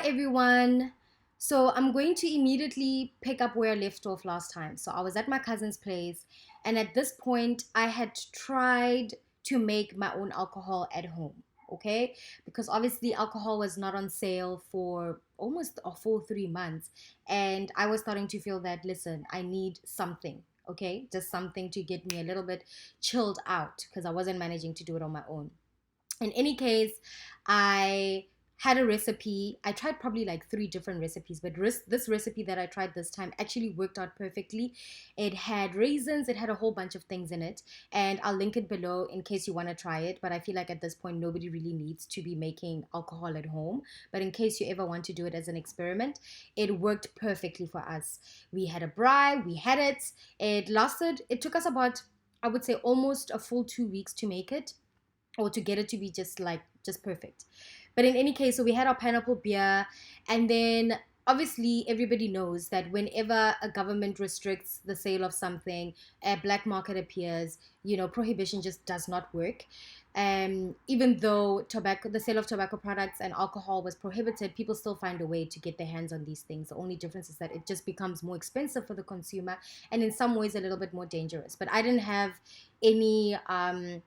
everyone. So I'm going to immediately pick up where I left off last time. So I was at my cousin's place, and at this point, I had tried to make my own alcohol at home. Okay, because obviously alcohol was not on sale for almost a full 3 months, and I was starting to feel that listen, I need something. Okay, just something to get me a little bit chilled out because I wasn't managing to do it on my own. In any case, I had a recipe. I tried probably like three different recipes, but this recipe that I tried this time actually worked out perfectly. It had raisins, it had a whole bunch of things in it, and I'll link it below in case you want to try it. But I feel like at this point, nobody really needs to be making alcohol at home. But in case you ever want to do it as an experiment, it worked perfectly for us. We had a braai, we had it. It took us about, I would say, almost a full 2 weeks to make it or to get it to be just perfect. But in any case, so we had our pineapple beer, and then obviously everybody knows that whenever a government restricts the sale of something, a black market appears. Prohibition just does not work. Even though the sale of tobacco products and alcohol was prohibited, people still find a way to get their hands on these things. The only difference is that it just becomes more expensive for the consumer, and in some ways a little bit more dangerous. But I didn't have any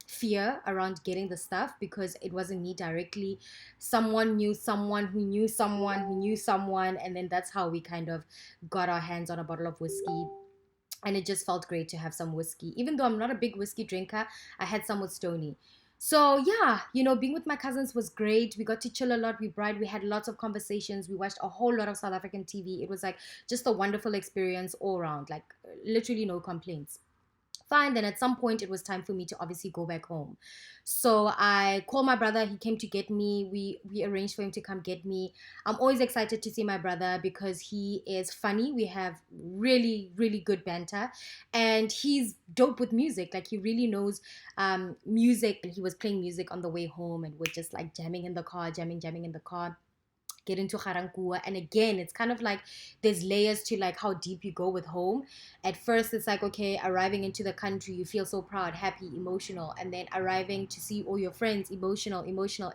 fear around getting the stuff because it wasn't me directly. Someone knew someone who knew someone who knew someone, and then that's how we kind of got our hands on a bottle of whiskey. And it just felt great to have some whiskey. Even though I'm not a big whiskey drinker, I had some with Stony. So yeah, being with my cousins was great. We got to chill a lot. We had lots of conversations. We watched a whole lot of South African TV. It was like just a wonderful experience all around. Like literally no complaints. Fine. Then at some point it was time for me to obviously go back home. So I called my brother. He came to get me. We arranged for him to come get me. I'm always excited to see my brother because he is funny. We have really, really good banter, and he's dope with music. Like he really knows music. And he was playing music on the way home, and we're just like jamming in the car, jamming in the car, get into Garankua. And again, it's kind of like there's layers to like how deep you go with home. At first it's like, okay, arriving into the country, you feel so proud, happy, emotional, and then arriving to see all your friends, emotional,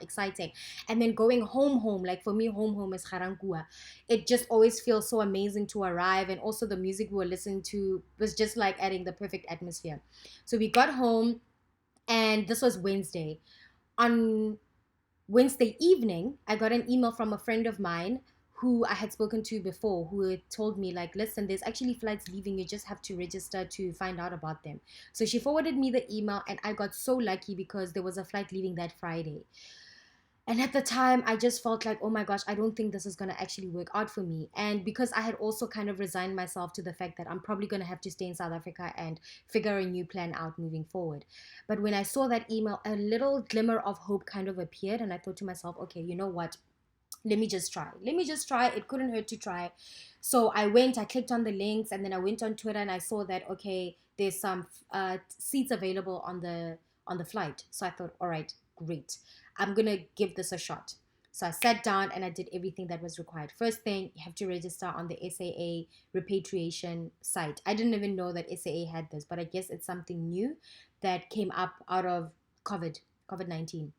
exciting, and then going home. Like for me, home is Garankua. It just always feels so amazing to arrive, and also the music we were listening to was just like adding the perfect atmosphere. So we got home, and this was Wednesday. On Wednesday evening, I got an email from a friend of mine who I had spoken to before, who had told me, like, listen, there's actually flights leaving. You just have to register to find out about them. So she forwarded me the email, and I got so lucky because there was a flight leaving that Friday. And at the time, I just felt like, oh my gosh, I don't think this is going to actually work out for me. And because I had also kind of resigned myself to the fact that I'm probably going to have to stay in South Africa and figure a new plan out moving forward. But when I saw that email, a little glimmer of hope kind of appeared. And I thought to myself, okay, you know what? Let me just try. It couldn't hurt to try. So I clicked on the links, and then I went on Twitter, and I saw that, okay, there's some seats available on the flight. So I thought, all right, great. I'm going to give this a shot. So I sat down and I did everything that was required. First thing, you have to register on the SAA Repatriation site. I didn't even know that SAA had this, but I guess it's something new that came up out of COVID-19.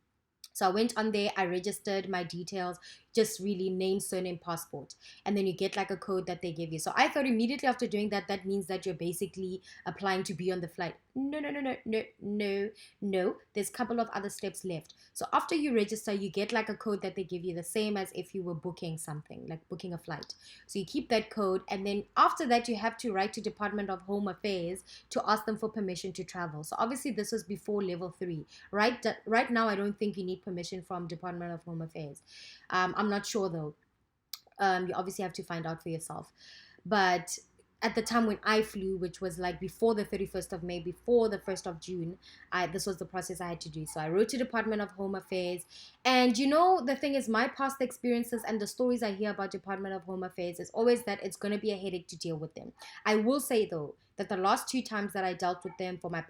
So I went on there, I registered my details, just really name, surname, passport. And then you get like a code that they give you. So I thought immediately after doing that, that means that you're basically applying to be on the flight. No. There's a couple of other steps left. So after you register, you get like a code that they give you, the same as if you were booking something, like booking a flight. So you keep that code. And then after that, you have to write to Department of Home Affairs to ask them for permission to travel. So obviously this was before level 3. Right now, I don't think you need permission from Department of Home Affairs. I'm not sure though. You obviously have to find out for yourself. But at the time when I flew, which was like before the 31st of May, before the 1st of June, this was the process I had to do. So I wrote to Department of Home Affairs. And the thing is, my past experiences and the stories I hear about Department of Home Affairs is always that it's going to be a headache to deal with them. I will say though, that the last 2 times that I dealt with them for my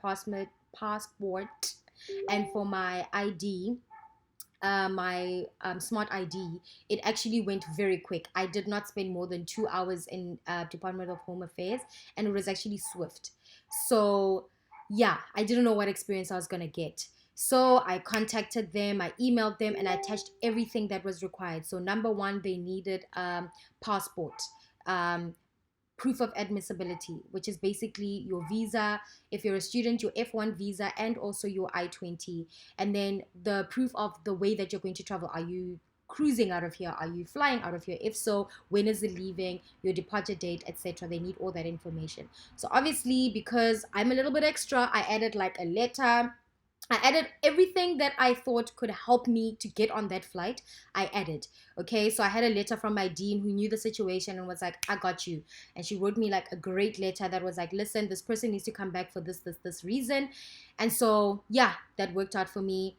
passport and for my ID, my smart ID, it actually went very quick. I did not spend more than 2 hours in Department of Home Affairs, and it was actually swift. So yeah, I didn't know what experience I was gonna get. So I contacted them, I emailed them, and I attached everything that was required. So number one, they needed passport, um, proof of admissibility, which is basically your visa, if you're a student, your F1 visa, and also your I-20. And then the proof of the way that you're going to travel. Are you cruising out of here? Are you flying out of here? If so, when is it leaving, your departure date, etc. They need all that information. So obviously, because I'm a little bit extra, I added like a letter. I added everything that I thought could help me to get on that flight. I added. Okay, so I had a letter from my dean who knew the situation and was like, I got you. And she wrote me like a great letter that was like, listen, this person needs to come back for this reason. And so, yeah, that worked out for me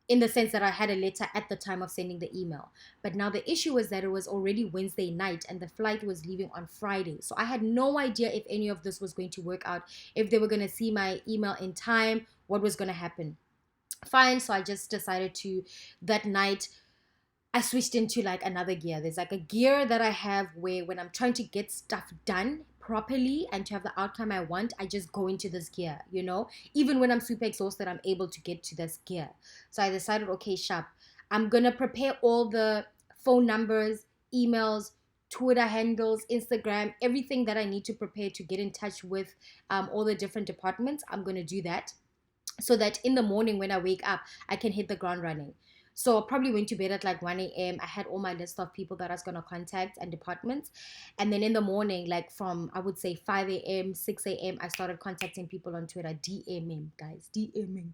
in the sense that I had a letter at the time of sending the email. But now the issue was that it was already Wednesday night and the flight was leaving on Friday. So I had no idea if any of this was going to work out, if they were going to see my email in time, what was going to happen. Fine, so I just decided to, that night, I switched into like another gear. There's like a gear that I have where when I'm trying to get stuff done properly and to have the outcome I want, I just go into this gear, you know? Even when I'm super exhausted, I'm able to get to this gear. So I decided, okay, sharp. I'm gonna prepare all the phone numbers, emails, Twitter handles, Instagram, everything that I need to prepare to get in touch with all the different departments. I'm gonna do that so that in the morning when I wake up, I can hit the ground running. So I probably went to bed at like 1 a.m. I had all my list of people that I was going to contact and departments. And then in the morning, like from, I would say 5 a.m., 6 a.m., I started contacting people on Twitter, DMing, guys, DMing,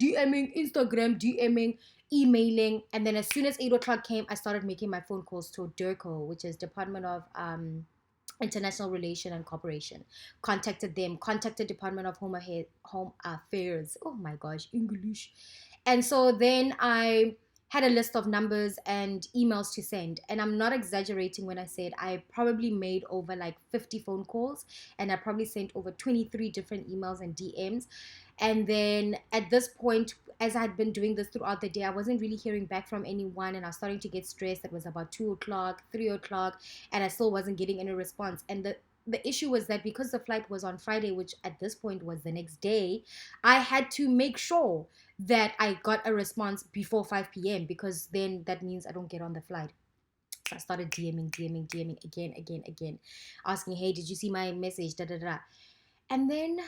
Instagram, DMing, emailing. And then as soon as 8 o'clock came, I started making my phone calls to DIRCO, which is Department of International Relation and Cooperation. Contacted them, contacted Department of Home Affairs. Oh my gosh, English. And so then I had a list of numbers and emails to send. And I'm not exaggerating when I said I probably made over like 50 phone calls and I probably sent over 23 different emails and DMs. And then at this point, as I had been doing this throughout the day, I wasn't really hearing back from anyone and I was starting to get stressed. It was about 2 o'clock, 3 o'clock, and I still wasn't getting any response. And the issue was that because the flight was on Friday, which at this point was the next day, I had to make sure that I got a response before 5 p.m. because then that means I don't get on the flight. So I started DMing again, asking, hey, did you see my message? Da da da. And then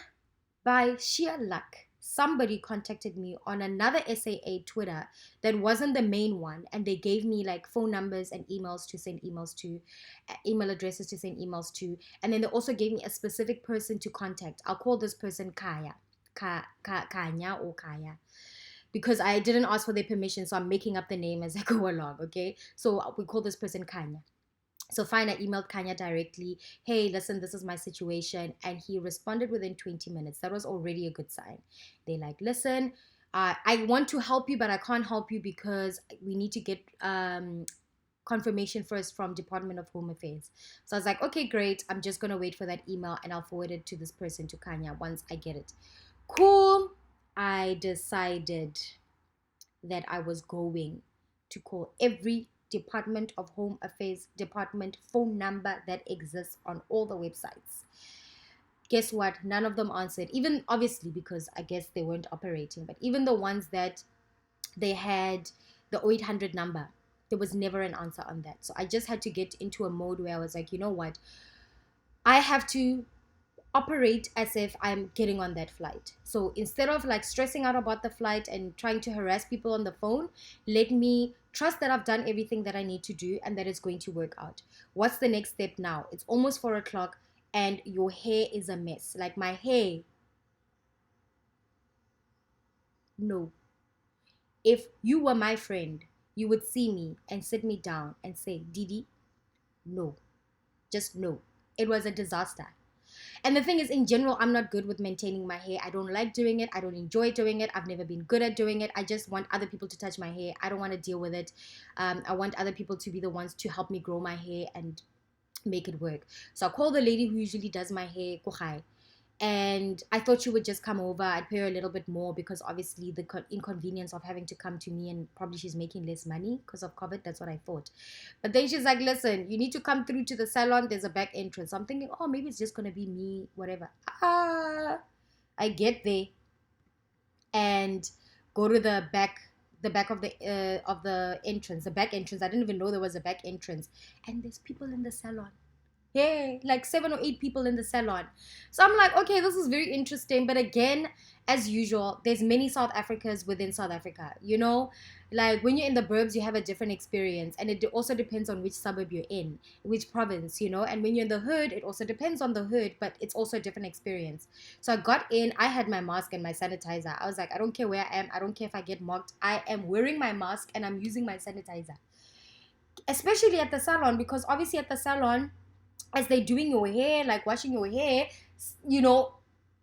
by sheer luck, somebody contacted me on another SAA Twitter that wasn't the main one, and they gave me like phone numbers and emails to send emails to, email addresses to send emails to, and then they also gave me a specific person to contact. I'll call this person Kaya, Kanya or Kaya, because I didn't ask for their permission, so I'm making up the name as I go along. Okay, so we call this person Kanya. So fine, I emailed Kanya directly, hey, listen, this is my situation. And he responded within 20 minutes. That was already a good sign. They like, listen, I want to help you, but I can't help you because we need to get confirmation first from Department of Home Affairs. So I was like, okay, great. I'm just going to wait for that email and I'll forward it to this person, to Kanya, once I get it. Cool. I decided that I was going to call every Department of Home Affairs department phone number that exists on all the websites. Guess what? None of them answered. Even obviously because I guess they weren't operating, but even the ones that they had the 0800 number, there was never an answer on that. So I just had to get into a mode where I was like, you know what? I have to operate as if I'm getting on that flight. So instead of like stressing out about the flight and trying to harass people on the phone, let me trust that I've done everything that I need to do and that it's going to work out. What's the next step now? It's almost 4 o'clock and your hair is a mess. Like my hair. No. If you were my friend, you would see me and sit me down and say, Didi, no. Just no. It was a disaster. And the thing is, in general, I'm not good with maintaining my hair. I don't like doing it. I don't enjoy doing it. I've never been good at doing it. I just want other people to touch my hair. I don't want to deal with it. I want other people to be the ones to help me grow my hair and make it work. So I call the lady who usually does my hair, Kuchai. And I thought she would just come over. I'd pay her a little bit more because obviously the inconvenience of having to come to me, and probably she's making less money because of COVID. That's what I thought. But then she's like, listen, you need to come through to the salon. There's a back entrance. I'm thinking, oh, maybe it's just going to be me, whatever. I get there. And go to the back of the entrance, the back entrance. I didn't even know there was a back entrance, and there's people in the salon. Yeah, like 7 or 8 people in the salon. So I'm like, okay, this is very interesting. But again, as usual, there's many South Africans within South Africa. Like when you're in the burbs, you have a different experience, and it also depends on which suburb you're in, which province. And when you're in the hood, it also depends on the hood, but it's also a different experience. So I got in, I had my mask and my sanitizer. I was like, I don't care where I am, I don't care if I get mocked. I am wearing my mask and I'm using my sanitizer, especially at the salon, because obviously at the salon, as they're doing your hair, like washing your hair, you know,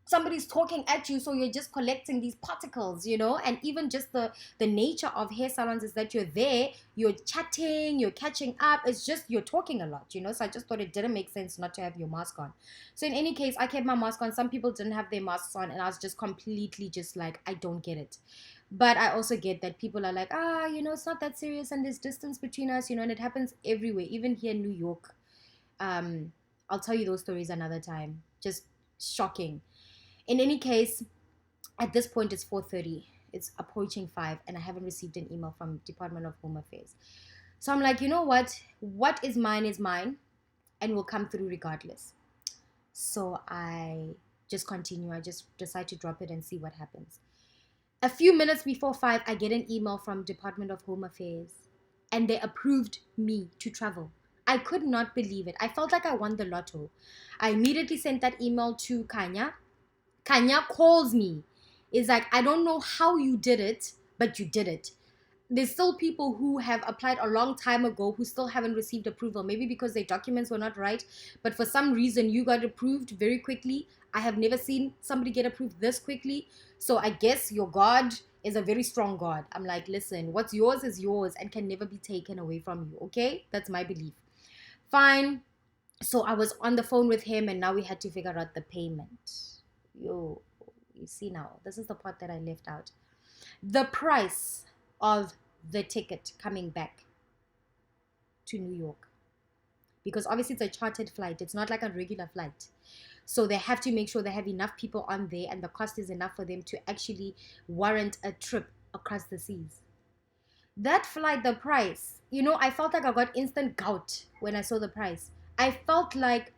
somebody's talking at you, so you're just collecting these particles, and even just the nature of hair salons is that you're there, you're chatting, you're catching up, it's just you're talking a lot, so I just thought it didn't make sense not to have your mask on. So in any case, I kept my mask on. Some people didn't have their masks on, and I was just completely just like, I don't get it. But I also get that people are like, it's not that serious, and there's distance between us, and it happens everywhere, even here in New York. I'll tell you those stories another time. Just shocking. In any case, at this point it's 4:30. It's approaching 5, and I haven't received an email from Department of Home Affairs. So I'm like, you know what? What is mine, and will come through regardless. So I just continue. I just decide to drop it and see what happens. A few minutes before 5, I get an email from Department of Home Affairs, and they approved me to travel. I could not believe it. I felt like I won the lotto. I immediately sent that email to Kanya. Kanya calls me. It's like, I don't know how you did it, but you did it. There's still people who have applied a long time ago who still haven't received approval, maybe because their documents were not right, but for some reason you got approved very quickly. I have never seen somebody get approved this quickly. So I guess your God is a very strong God. I'm like, listen, what's yours is yours and can never be taken away from you, okay? That's my belief. Fine. So I was on the phone with him, and now we had to figure out the payment. You see now, this is the part that I left out. The price of the ticket coming back to New York, because obviously it's a chartered flight. It's not like a regular flight. So they have to make sure they have enough people on there, and the cost is enough for them to actually warrant a trip across the seas. That flight, the price, I felt like I got instant gout when I saw the price. I felt like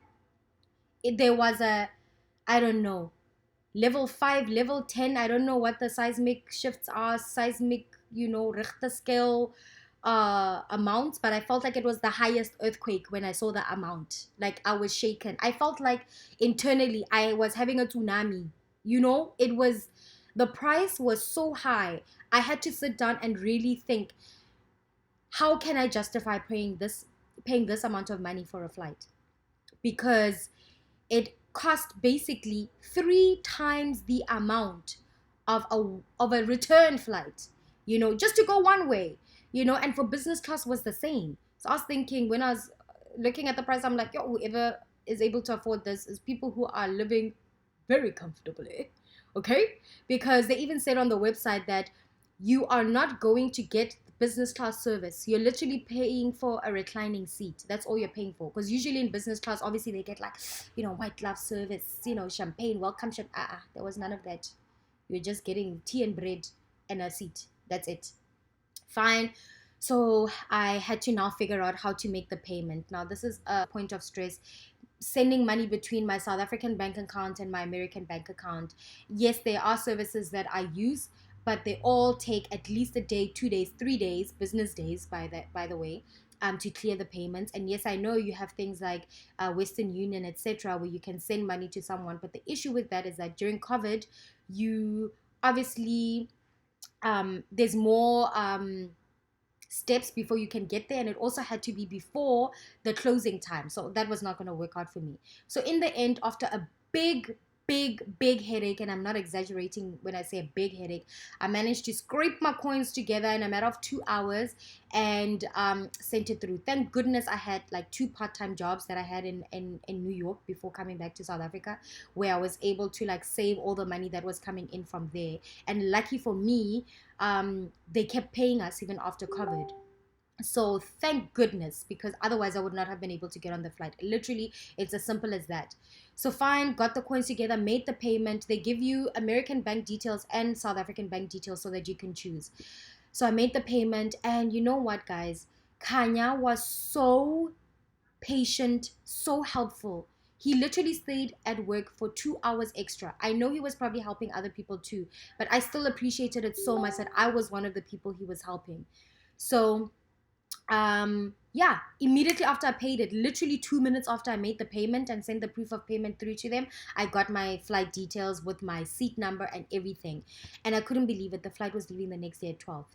there was I don't know, level 5, level 10, I don't know what the seismic shifts are, seismic, Richter scale amounts, but I felt like it was the highest earthquake when I saw the amount. Like, I was shaken. I felt like internally I was having a tsunami. The price was so high. I had to sit down and really think, how can I justify paying this amount of money for a flight? Because it cost basically 3 times the amount of a return flight, just to go one way, and for business class was the same. So I was thinking, when I was looking at the price, I'm like, whoever is able to afford this is people who are living very comfortably, okay? Because they even said on the website that you are not going to get business class service. You're literally paying for a reclining seat. That's all you're paying for. Because usually in business class, obviously they get like, white glove service, champagne, welcome. There was none of that. You're just getting tea and bread and a seat. That's it. Fine. So I had to now figure out how to make the payment. Now this is a point of stress. Sending money between my South African bank account and my American bank account. Yes, there are services that I use, but they all take at least a day, 2 days, 3 days, business days, by the way, to clear the payments. And yes, I know you have things like Western Union, etc., where you can send money to someone. But the issue with that is that during COVID, you obviously there's more steps before you can get there, and it also had to be before the closing time, so that was not going to work out for me. So in the end, after a big headache, and I'm not exaggerating when I say a big headache, I managed to scrape my coins together in a matter of 2 hours and sent it through. Thank goodness I had like 2 part-time jobs that I had in New York before coming back to South Africa, where I was able to like save all the money that was coming in from there. And lucky for me, they kept paying us even after COVID. So thank goodness, because otherwise I would not have been able to get on the flight. Literally, it's as simple as that. So fine, got the coins together, made the payment. They give you American bank details and South African bank details so that you can choose. So I made the payment, and you know what, guys? Kanya was so patient, so helpful. He literally stayed at work for 2 hours extra. I know he was probably helping other people too, but I still appreciated it so much that I was one of the people he was helping. So yeah, immediately after I paid it, literally 2 minutes after I made the payment and sent the proof of payment through to them, I got my flight details with my seat number and everything. And I couldn't believe it. The flight was leaving the next day at 12.